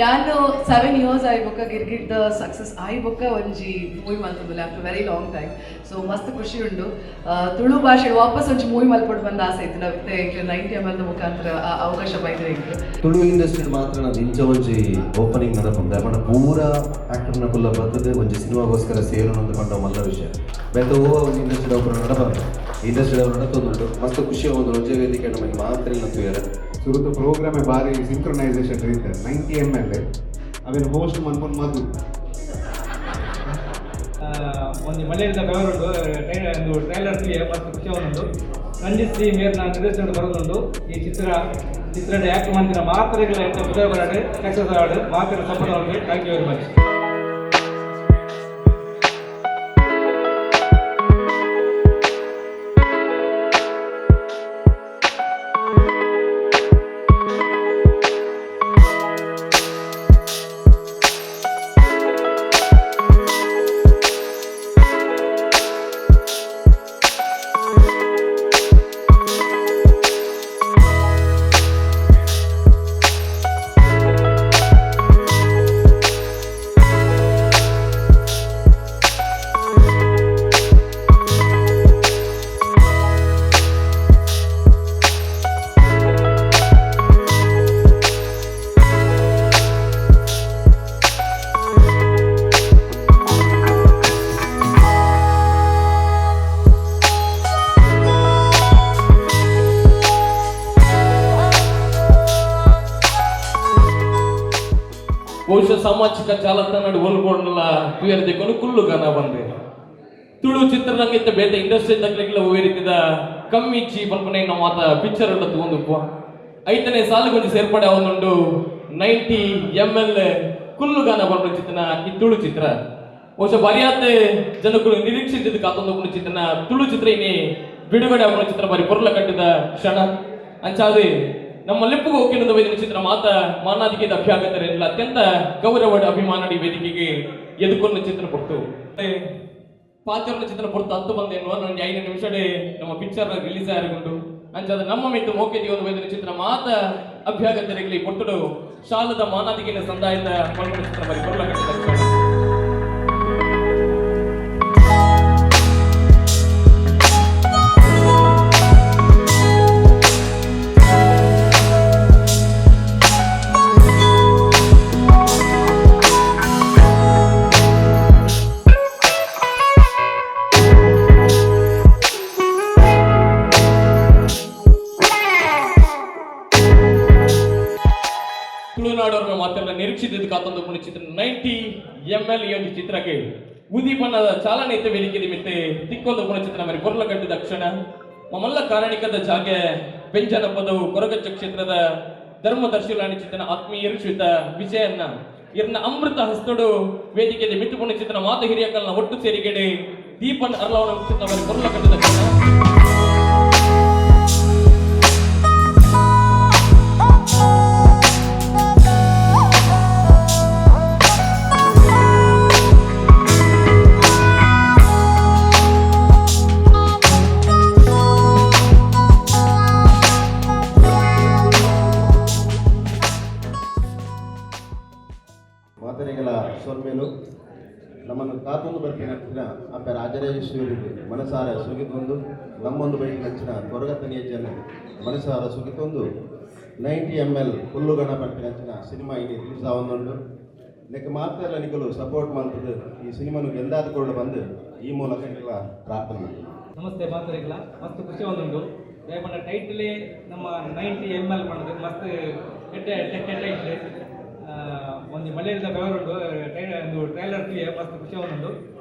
ಯಾನು 7 years ಆಯ್ ಬೊಕ್ಕ Girgit success ಆಯ್ ಬೊಕ್ಕ ಒಂಜಿ ಮೂವಿ ಮಲ್ತುಂದುಲ್ಲೆ after very long time. So ಮಸ್ತ್ ಖುಷಿ ಉಂಡು. ತುಳು ಭಾಷೆ ವಾಪಸ್ ಒಂಜಿ ಮೂವಿ ಮಲ್ಪೊಡು ಬಂದ ಆಸೆ ಇತ್ತು ನವಿತ್ತೆ 90 ml ಮುಖಾಂತರ ಅವಕಾಶ ಬೈದ್ರೆ ತುಳು ಇಂಡಸ್ಟ್ರಿ ಮಾತ್ರ ನಾನು ಇಂಚ ಒಂಜಿ ಓಪನಿಂಗ್ ನಡಪುಂದೆ ಬಟ್ ಪೂರ ಆಕ್ಟರ್ನ ಕುಲ್ಲ ಬರ್ತದೆ ಒಂಜಿ ಸಿನಿಮಾಗೋಸ್ಕರ ಸೇರೋಣ ಅಂತ ಕಂಡ ಮಲ್ಲ ವಿಷಯ ಬೆಂತ ಓವ ಒಂದು ಇಂಡಸ್ಟ್ರಿ ಒಬ್ಬರು ನಡಬಾರ್ದು ಇಂಡಸ್ಟ್ರಿ ಅವರು ನಡತೊಂದುಂಟು ಮಸ್ತ್ ಖುಷಿ ಒಂದು ರೋಜೆ ವೇದಿಕೆ ನಮಗೆ ಮಾತ್ರ ಇಲ್ಲ ತುಯರ ಸುರುತ ಪ್ರೋಗ್ರಾಮೆ ಬಾರಿ ಸಿಂಕ್ರೊನೈಸೇಷನ್ ರೀತಿ 90 ml ಅವೇನು ಹೋಸ್ಟ್ ಮನ್ಕೊಂಡು ಮದ್ದು ಒಂದು ಮಳೆಯಿಂದ ಬೆವರುಂಡು ಒಂದು ಟ್ರೈಲರ್ಗೆ ಮತ್ತು ಖುಷಿ ಅವನುಂಡು ರಂಜಿತ್ ಸಿ ಮೇರ್ನ ನಿರ್ದೇಶನ ಬರೋದುಂಡು ಈ ಚಿತ್ರದ ಆ್ಯಕ್ಟ್ ಮಂದಿರ ಮಾತ್ರೆಗಳ ಎಂತ ಉದಯ ಬರಾಡು ಸಕ್ಸಸ್ ಆಡು ಮಾತ್ರ ಸಪೋರ್ಟ್ ಅವರಿಗೆ ಥ್ಯಾಂಕ್ ಯು ವೆರಿ ಮಚ್. ಬಹುಶಃ ಸಾಮಾಜಿಕ ಜಾಲತಾಣ ಒಲ್ಗೊಂಡಲ್ಲ ತುಯರ್ದಿಕೊಂಡು ಕುಲ್ಲು ಗಾನ ಬಂದೆ ತುಳು ಚಿತ್ರರಂಗಿತ ಬೇತ ಇಂಡಸ್ಟ್ರಿ ತಗ್ಲಿಕ್ಕೆಲ್ಲ ಓರಿತಿದ ಕಮ್ಮಿ ಚಿ ಪಲ್ಪನೆ ನಮ್ಮ ಮಾತ ಪಿಕ್ಚರ್ ಅಲ್ಲ ತಗೊಂಡು 5ನೇ ಸಾಲಿಗೊಂದು ಸೇರ್ಪಡೆ ಅವನುಂಡು 90 ml ಕುಲ್ಲು ಗಾನ ಬಂದ ಚಿತ್ರನ ಈ ತುಳು ಚಿತ್ರ ಬಹುಶಃ ಬರಿಯಾತೆ ಜನಗಳು ನಿರೀಕ್ಷಿಸಿದ ಕಾತೊಂದು ಚಿತ್ರನ ತುಳು ಚಿತ್ರ ಇನ್ನೇ ಬಿಡುಗಡೆ ಅವನ ಚಿತ್ರ ಬಾರಿ ಪೊರ್ಲ ಕಟ್ಟಿದ ಕ್ಷಣ ಅಂಚಾದೆ ನಮ್ಮ ಲಿಪ್ಪುಗೂ ಹೋಗಿನದ ವೇದಿಕೆ ಚಿತ್ರ ಮಾತ ಮಾನಾದಿಕೆ ಅಭ್ಯಾಗತರೆಲ್ಲ ಅತ್ಯಂತ ಗೌರವದ ಅಭಿಮಾನಡಿ ವೇದಿಕೆಗೆ ಎದುಕೊಂಡ ಚಿತ್ರ ಕೊಡ್ತು ಪಾಚರ್ನ ಚಿತ್ರ ಕೊಡ್ತು 10 ಮಂದಿ ಎನ್ನುವ 5 ನಿಮಿಷಡೆ ನಮ್ಮ ಪಿಕ್ಚರ್ ರಿಲೀಸ್ ಆಗಿಕೊಂಡು ಅಂಚಾದ ನಮ್ಮ ಮಿತ್ತು ಮೋಕೆದಿ ಒಂದು ವೇದಿಕೆ ಚಿತ್ರ ಮಾತ ಅಭ್ಯಾಗತರಿಗೆ ಕೊಟ್ಟಡು ಶಾಲದ ಮಾನಾದಿಕೆಯ ಸಂದಾಯದ ಮಲ್ಪನ ಚಿತ್ರ ಬರಿ ಬರಲ ಕಟ್ಟಿದ ತುಳುನಾಡವ್ರ ಮಾತೆಲ್ಲ ನಿರೀಕ್ಷಿಸಿದ ಕಾತೊಂದು ಚಿತ್ರ 90 ml ಈ ಒಂದು ಚಿತ್ರಕ್ಕೆ ಉದೀಪನದ ಚಾಲನೆ ವೇದಿಕೆ ನಿಮಿತ್ತ ತಿಕ್ಕೊಂದು ಚಿತ್ರ ಮರಿ ಪೊರ್ಲ ಕಟ್ಟಿದ ಕ್ಷಣ ಮಮಲ್ಲ ಕಾರಣಿಕದ ಜಾಗೆ ಬೆಂಜನ ಪದವು ಕೊರಗಚ್ಚ ಕ್ಷೇತ್ರದ ಧರ್ಮದರ್ಶಿಲಾಣಿ ಚಿತ್ರನ ಆತ್ಮೀಯ ಶ್ವೇತ ವಿಜಯನ್ನ ಇರ್ನ ಅಮೃತ ಹಸ್ತಡು ವೇದಿಕೆ ಮಿತ್ತುಪುಣ ಚಿತ್ರ ಮಾತ ಹಿರಿಯಕಲ್ನ ಒಟ್ಟು ಸೇರಿಕೆಡೆ ದೀಪನ್ ಅರ್ಲವನ ಚಿತ್ರ ಮರಿ ಪೊರ್ಲ ಕಟ್ಟಿದ ಕ್ಷಣ ಮಾತನೆಗಳ ಸೊನ್ಮೇಲು ನಮ್ಮನ್ನು ಕಾತೊಂದು ಬರ್ತೀನಿ ಹಚ್ಚಿನ ಅಪ್ಪ ರಾಜರಾಜೇಶ್ವರಿಗೆ ಮನಸಾರ ಸುಗಿತೊಂದು ನಮ್ಮೊಂದು ಬೈಕ್ ಹಚ್ಚಿನ ಕೊರಗತನಿಯ ಜನ ಮನಸಾರ ಸುಗಿತೊಂದು 90 ml ಹುಲ್ಲುಗಣ ಬರ್ತೀನಿ ಹಚ್ಚಿನ ಸಿನಿಮಾ ಇಲ್ಲಿ ರಿಲೀಸ್ ಆವೊಂದುಂಡು ನೆಕ್ ಮಾತ್ರ ಎಲ್ಲ ನಿಗಲು ಸಪೋರ್ಟ್ ಮಾಡ್ತದೆ ಈ ಸಿನಿಮಾನು ಗೆಂದಾದುಕೊಂಡು ಬಂದು ಈ ಮೂಲಕ ಎಲ್ಲ ಪ್ರಾರ್ಥನೆ. ನಮಸ್ತೆ ಮಾತರಿಗಳ ಮಸ್ತ್ ಖುಷಿ ಒಂದುಂಡು ದಯಮಾಡಿ ಟೈಟಲೇ ನಮ್ಮ 90 ml ಮಾಡೋದು ಮಸ್ತ್ ಟೈಟ್ಲ್ ಒಂದು ಮಳೆಯಿಂದ ಬೆವರುಂಡು ಒಂದು ಟ್ರೈಲರ್ಗೆ ಮಸ್ತ್ ಖುಷಿ ಅವನುಂಡು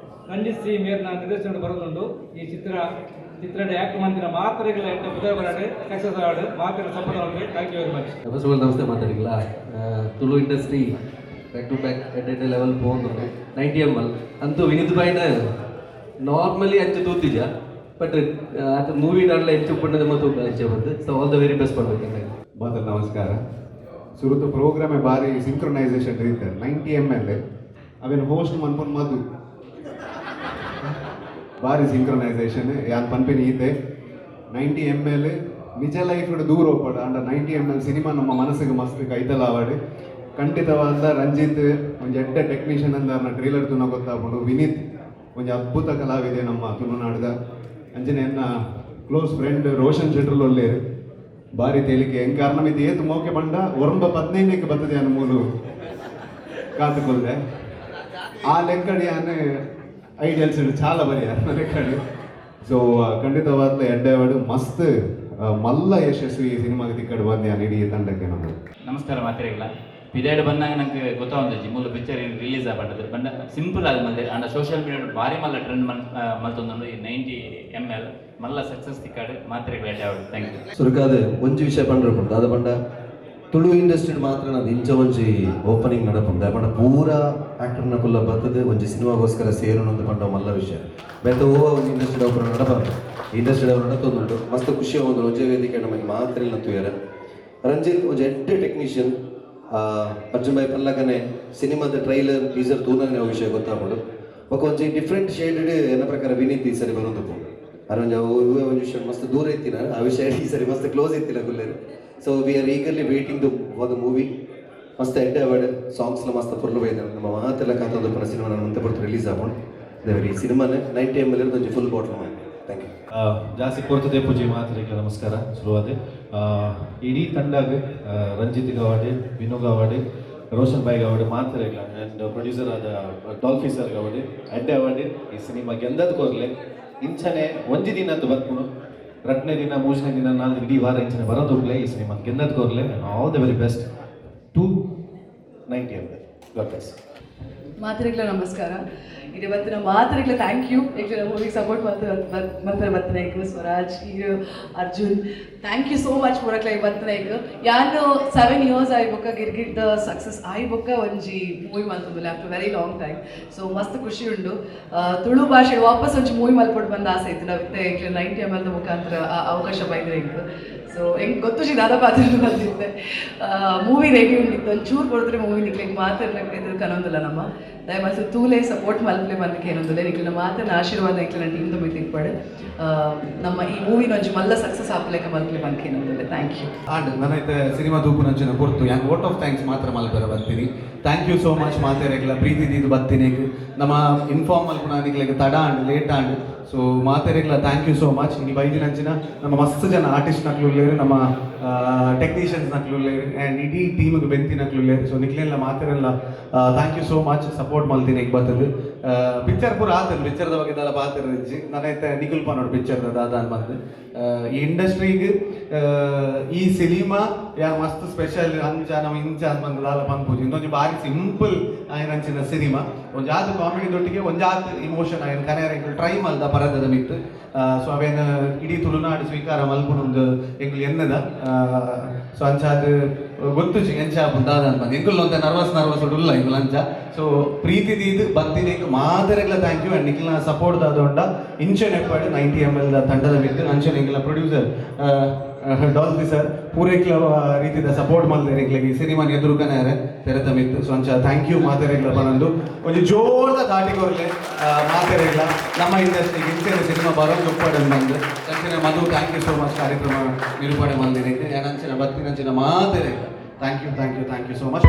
ರಂಜಿತ್ ಸಿ ಮೇರ್ನ ನಿರ್ದೇಶನ ಬರೋದುಂಡು ಈ ಚಿತ್ರದ ಆ್ಯಕ್ಟ್ ಮಂದಿರ ಮಾತ್ರೆಗಳ ಎಂತ ಉದಯ ಬರಾಡು ಸಕ್ಸಸ್ ಆಡು ಮಾತ್ರ ಸಪೋರ್ಟ್ ಅವರಿಗೆ thank you very much. First of all ನಮಸ್ತೆ ಮಾತಾಡಿಲ್ಲ Tulu industry back to back at level ಹೋಗುದು 90 ml ಅಂತೂ ವಿನಿತ್ ಬಾಯ್ನ ನಾರ್ಮಲಿ ಹಂಚು ತೂತಿಜ ಬಟ್ ಅದು ಮೂವಿ ನಾಡಲ್ಲ ಹೆಚ್ಚು ಪುಣ್ಯದ ಮತ್ತು ಹಂಚೆ ಬಂದು so all the very best ಮಾಡ್ಬೇಕು. ಬಾದಲ್ ನಮಸ್ಕಾರ. ಸುರುತ ಪ್ರೋಗ್ರಾಮೆ ಬಾರಿ ಸಿಂಕ್ರೊನೈಸೇಷನ್ ರೀತಿ 90 ml ಅವೇನು ಹೋಸ್ಟ್ ಮನ್ಕೊಂಡು ಮದ್ದು ಬಾರಿ ಸಿಂಕ್ರೊನೈಸೇಷನ್ ಯಾನ್ ಪನ್ಪಿನ ಈತೆ 90 ml ನಿಜ ಲೈಫ್ ದೂರ ಹೋಗ್ಬೇಡ ಅಂಡ 90 ml ಸಿನಿಮಾ ನಮ್ಮ ಮನಸ್ಸಿಗೆ ಮಸ್ತ್ ಕೈತಲ್ಲ ಆವಾಡು ಖಂಡಿತವಾದ ರಂಜಿತ್ ಒಂದು ಎಡ್ಡೆ ಟೆಕ್ನಿಷಿಯನ್ ಅಂದ ಟ್ರೇಲರ್ ತುನ ಗೊತ್ತಾಗ್ಬೋದು. ವಿನೀತ್ ಒಂದು ಅದ್ಭುತ ಕಲಾವಿದೆ ನಮ್ಮ ತುಳುನಾಡ್ದ. ಅಂಜನೆ ಎನ್ನ ಕ್ಲೋಸ್ ಫ್ರೆಂಡ್ ರೋಷನ್ ಶೆಟ್ರಲ್ ಒಳ್ಳೆ ಭಾರಿ ತೇಲಿಕೆ ಹೆಂಗೆ ಕಾರಣ ಇದು ಏತು ಮೋಕೆ ಬಂಡ 15ಕ್ಕೆ ಬರ್ತದೆ ಅನ್ನೋ ಮೂಲು ಕಾತುಕೊಳ್ದೆ ಆ ಲೆಕ್ಕಡಿ ಅನ್ನ ಐಡಿಯಲ್ಸ್ ಚಾಲ ಬರೀ ಅನ್ನ ಲೆಕ್ಕಡಿ. ಸೊ ಖಂಡಿತವಾದ ಎಡ್ಡೆವಾಡು ಮಸ್ತ್ ಮಲ್ಲ ಯಶಸ್ವಿ ಸಿನಿಮಾಗೆ ತಿಕ್ಕಡು ಬಂದೆ ಇಡೀ ತಂಡಕ್ಕೆ ನಮ್ಮದು. ನಮಸ್ಕಾರ ಮಾತಿರಲ್ಲ ಪಿರಿಯಡ್ ಬಂದಾಗ ನಂಗೆ ಗೊತ್ತಾಗೊಂದು ಮೂಲ ಪಿಕ್ಚರ್ ಏನು ರಿಲೀಸ್ ಆಗ್ಬಾರ್ದು ಬಂದ ಸಿಂಪಲ್ ಆದ ಮಲ್ದೆ ಅಂಡ ಸೋಷಿಯಲ್ ಮೀಡಿಯಾ ಭಾರಿ ಮಲ್ಲ ಟ್ರೆಂಡ್ ಮಲ್ತೊಂದು ಈ 90 ml ಮಲ್ಲ ಸಕ್ಸಸ್ ತಿಕ್ಕಾಡು ಮಾತಿರಲ್ಲ ಎಡ್ಡೆ ಆವಡು. Thank you. ಸುರಕಾದ ಒಂಜಿ ವಿಷಯ ಪಂಡ್ರಪುಂಡು ಅದು ಪಂಡ ತುಳು ಇಂಡಸ್ಟ್ರಿ ಮಾತ್ರ ನಾನು ಇಂಚ ಒಂಜಿ ಓಪನಿಂಗ್ ನಡಪುಂಡು ಅದು ಪಂಡ ಪೂರ ಆಕ್ಟರ್ನ ಕುಲ್ಲ ಬರ್ತದೆ ಒಂಜಿ ಸಿನಿಮಾಗೋಸ್ಕರ ಸೇರೋಣಂದು ಪಂಡ ಮಲ್ಲ ವಿಷಯ ಬೇತ ಓ ಒಂದು ಇಂಡಸ್ಟ್ರಿ ಒಬ್ಬರು ನಡಬಾರ್ದು ಇಂಡಸ್ಟ್ರಿ ಅವ್ರು ನಡತೊಂದುಂಟು ಮಸ್ತ್ ಖುಷಿ ಒಂದು ಒಂಜೆ ವೇದಿಕೆ ನಮಗೆ ಮಾತ್ರ ಇಲ್ಲ ತೂಯರ. ರಂಜಿತ್ ಒಂಜಿ ಎಡ್ಡೆ ಟೆಕ್ನಿಷಿಯನ್ ಅರ್ಜುನ್ ಭಾಯ್ ಪಲ್ಲಗನೆ ಸಿನಿಮಾದ ಟ್ರೈಲರ್ ಟೀಸರ್ ತೂನನೆ ವಿಷಯ ಗೊತ್ತಾಗ್ಬೋದು. ಒಕ್ಕ ಒಂಜಿ ಡಿಫ್ರೆಂಟ್ ಶೇಡೆಡ್ ಎನ್ನ ಪ್ರಕಾರ ವಿನೀತ್ ಈ ಸರಿ ಬರೋದು ಅರಂಜ ಒಂದು ವಿಷಯ ಮಸ್ತ್ ದೂರ ಇತ್ತಿನ ಆ ವಿಷಯ ಈ ಸರಿ ಮಸ್ತ್ ಕ್ಲೋಸ್ ಇತ್ತಿಲ್ಲ ಗುಲ್ಲೇರು. So we are eagerly waiting for the movie. ಮಸ್ತ್ ಎಡ್ಡೆ ಅವಾರ್ಡ್ ಸಾಂಗ್ಸ್ಲ ಮಸ್ತ್ ಫುಲ್ ಬೈದ ನಮ್ಮ ಮಾತೆಲ್ಲ ಕಾತೊಂದು ಪರ ಸಿನಿಮಾ ನಾನು ಮುಂದೆ ಬರ್ತು ರಿಲೀಸ್ ಆಗೋಣ ದೇವರಿ ಸಿನಿಮಾನೇ 90 ml ಇರೋದು ಒಂಜಿ ಫುಲ್ ಬಾಟ್ಲ್ ಮಾಡಿ. Thank you. ಜಾಸ್ತಿ ಕೊಡ್ತದೆ ಪೂಜೆ ಮಾತ್ರಿಗೆ ನಮಸ್ಕಾರ ಶುರುವಾದೆ ಇಡೀ ತಂಡಾಗ ರಂಜಿತ್ ಗವಾಡೆ ವಿನು ಗವಾಡೆ ರೋಷನ್ ಭಾಯ್ ಗವಾಡೆ ಮಾತ್ರ ಇಲ್ಲ ಆ್ಯಂಡ್ ಪ್ರೊಡ್ಯೂಸರ್ ಆದ ಡಾಲ್ಫಿ ಸರ್ ಗವಾಡೆ ಅಡ್ಡೆ ಅವಾರ್ಡ್ ಈ ಸಿನಿಮಾ ಗೆಲ್ಲದ ಕೋರ್ಲೆ ಇಂಚನೆ ಒಂಜಿ ದಿನ ಅಂತ ಬರ್ಕೊಂಡು ರಟ್ನೆ ದಿನ 3ನೇ ದಿನ 4 ಇಡೀ ವಾರ ಇಂಚನೆ ಬರೋದೋಗ್ಲೆ ಈ ಸಿನಿಮಾ ಗೆಲ್ಲದ ಕೋರ್ಲೆ all the very best to 90 ml. God bless. ಮಾತ್ರಿಗ್ಲ ನಮಸ್ಕಾರ. ಇದು ಬತ್ತಿನ ಮಾತ್ರಿಗ್ಲ ಥ್ಯಾಂಕ್ ಯು ಏಕೆ ಮೂವಿಗೆ ಸಪೋರ್ಟ್ ಮಾಡ್ತಾರೆ ಬತ್ತಿನ ಈಗ Swaraj hero Arjun thank you so much ಪೂರಕ್ಲ ಬತ್ತಿನ ಈಗ ಯಾನು 7 years ಆಯ್ಬೊಕ್ಕ ಗಿರ್ಗಿಡ್ದ ಸಕ್ಸಸ್ ಆಯ್ಬೊಕ್ಕ ಒಂಜಿ ಮೂವಿ ಮಲ್ತುಂದುಲ್ಲೆ after very long time. So ಮಸ್ತ್ ಖುಷಿ ಉಂಡು ತುಳು ಭಾಷೆ ವಾಪಸ್ ಒಂಜಿ ಮೂವಿ ಮಲ್ಪೊಡು ಬಂದ ಆಸೆ ಇತ್ತು ನಾವಿತ್ತೆ ಈಗ 90 ml ಮುಖಾಂತರ ಅವಕಾಶ ಬೈದ್ರೆ ಈಗ. ಸೊ ಹೆಂಗೆ ಗೊತ್ತು ದಾದ ಪಾತ್ರ ಬಂದಿದ್ದೆ ಮೂವಿ ರೆಡಿ ಉಂಡಿತ್ತು ಒಂಚೂರು ಕೊಡಿದ್ರೆ ಮೂವಿ ನಿಕ್ಲಿಕ್ಕೆ ಮಾತಾಡ್ಲಿಕ್ಕೆ ಇದ್ರ ಕನೊಂದಿಲ್ಲ ನಮ್ಮ ದಯಮಾಡಿ ತೂಲೆ ಸಪೋರ್ಟ್ ಮಲ್ಪಲೆ ಬಂದಕ್ಕೆ ಏನೊಂದಿಲ್ಲ ನಿಕ್ಲಿನ ಮಾತನ್ನ ಆಶೀರ್ವಾದ ಇಕ್ಲಿನ ಟೀಮ್ ತುಂಬ ತಿಳ್ಪಡೆ ನಮ್ಮ ಈ ಮೂವಿನ ಒಂಚು ಮಲ್ಲ ಸಕ್ಸಸ್ ಆಪ್ಲೆಕ್ಕ ಮಲ್ಪಲೆ ಬಂದಕ್ಕೆ ಏನೊಂದಿಲ್ಲ. Thank you. ಆಂಡ್ ನನ್ನೈತೆ ಸಿನಿಮಾ ತೂಪು ನಂಚಿನ ಕೊಡ್ತು ಯಾಕೆ ವೋಟ್ ಆಫ್ ಥ್ಯಾಂಕ್ಸ್ ಮಾತ್ರ ಮಲ್ಪೆರ ಬರ್ತೀನಿ. ಥ್ಯಾಂಕ್ ಯು ಸೋ ಮಚ್ ಮಾತೇರೆಗ್ಲ ಪ್ರೀತಿ ಇದು ಬರ್ತೀನಿ ನಮ್ಮ ಇನ್ಫಾರ್ಮ್ ಮಲ್ಪುನ ನಿಕ್ಲೆಗೆ ತಡ ಆಂಡ್ ಲೇಟ್ ಆಂಡ್ ಸೊ ಮಾತೇರೆಗ್ಲ ಥ್ಯಾಂಕ್ ಯು ಸೋ ಮಚ್. ಈ ಬೈದಿನ ಅಂಚಿನ ನಮ್ಮ ಮಸ್ತ್ ಜನ ಆರ್ಟಿಸ್ಟ್ ನಕ್ಲುಳ್ಳೇರು ನಮ್ಮ ಟೆಕ್ನಿಷಿಯನ್ಸ್ ನಕ್ಲುಳ್ಳೇರು ಆ್ಯಂಡ್ ಇಡೀ ಟೀಮಿಗೆ ಬೆಂತಿ ನಕ್ಲುಳ್ಳೇರು. ಸೊ ನಿಕ್ಲೆಲ್ಲ ಮಾತೇರೆಲ್ಲ thank you so much support ಮಲ್ತೀನಿ ಈಗ ಬರ್ತದೆ. ಪಿಕ್ಚರ್ ಪೂರ ಆತದು ಪಿಕ್ಚರ್ದ ಬಗ್ಗೆ ಎಲ್ಲ ಪಾತಿರ್ಜಿ ನನ್ನೈತೆ ನಿಖಿಲ್ಪ ನೋಡಿ ಪಿಕ್ಚರ್ದ ದಾದಾನ್ ಬಂದು ಈ ಇಂಡಸ್ಟ್ರಿಗೆ ಈ ಸಿನಿಮಾ ಯಾ ಮಸ್ತ್ ಸ್ಪೆಷಲ್ ಅಂಚ ನಾವು ಇಂಚ ಬಂದು ಲಾಲ ಪನ್ಪೂಜಿ ಇನ್ನೊಂದು ಭಾರಿ ಸಿಂಪಲ್ ಆಯ್ನ ಅಂಚಿನ ಸಿನಿಮಾ ಒಂಜಾತು ಕಾಮಿಡಿ ದೊಟ್ಟಿಗೆ ಒಂಜಾತು ಇಮೋಷನ್ ಆಯ್ನ ಕನೆಯರ ಟ್ರೈ ಮಲ್ದ ಪರದದ ಮಿತ್ತು. ಸೊ ಅವೇನು ಇಡೀ ತುಳುನಾಡು ಸ್ವೀಕಾರ ಮಲ್ಪುನೊಂದು ಎಂಗ್ಲು ಎನ್ನದ ಸೊ ಅಂಚಾದ ಗೊತ್ತು ಎಂಚ ದಾದ ಅಂತ ಎಂಗುಲ್ ಒಂದ ನರ್ವಸ್ ಉಡುಲ್ಲ ಎಂಗುಲ್ ಅಂಚ. ಸೊ ಪ್ರೀತಿ ಇದು ಬರ್ತೀನಿ ಮಾದರೆಗ್ಲ ಥ್ಯಾಂಕ್ ಯು ಆ್ಯಂಡ್ ನಿಖಿಲ್ನ ಸಪೋರ್ಟ್ ದಾದೊಂಡ ಇಂಚನ್ ಎಪ್ಪಾಡು 90 ml ತಂಡದ ಮಿತ್ತು ಅಂಚನ್ ಎಂಗಿಲ ಪ್ರೊಡ್ಯೂಸರ್ ಡಾಲ್ಫಿ ಸರ್ ಪೂರೈಕ್ಲ ರೀತಿಯ ಸಪೋರ್ಟ್ ಮಲ್ದೇರೆ ಈ ಸಿನಿಮಾನ ಎದುರುಗನೇ ತೆರೆತ ಮಿತ್ತು. ಸೊ ಅಂಚ ಥ್ಯಾಂಕ್ ಯು ಮಾತೆರೆಗ್ಲ ಬಂದು ಒಂದು ಜೋರದ ದಾಟಿಗೋರ್ಲೆ ಮಾತೆರೆಗ್ಲ ನಮ್ಮ ಇಂಡಸ್ಟ್ರಿಗೆ ಇಂಚಿನ ಸಿನಿಮಾ ಬರೋದು ಒಪ್ಪಾಡನ್ನು ಬಂದು ಅಂಚಿನ ಮಧು ಥ್ಯಾಂಕ್ ಯು ಸೋ ಮಚ್ ಕಾರ್ಯಕ್ರಮ ನಿರೂಪಣೆ ಮಲ್ದೇನೆ ಅಂಚಿನ ಬತ್ತಿನ ಅಂಚಿನ ಮಾತೆರೆಗ್ಲ ಥ್ಯಾಂಕ್ ಯು ಸೋ ಮಚ್.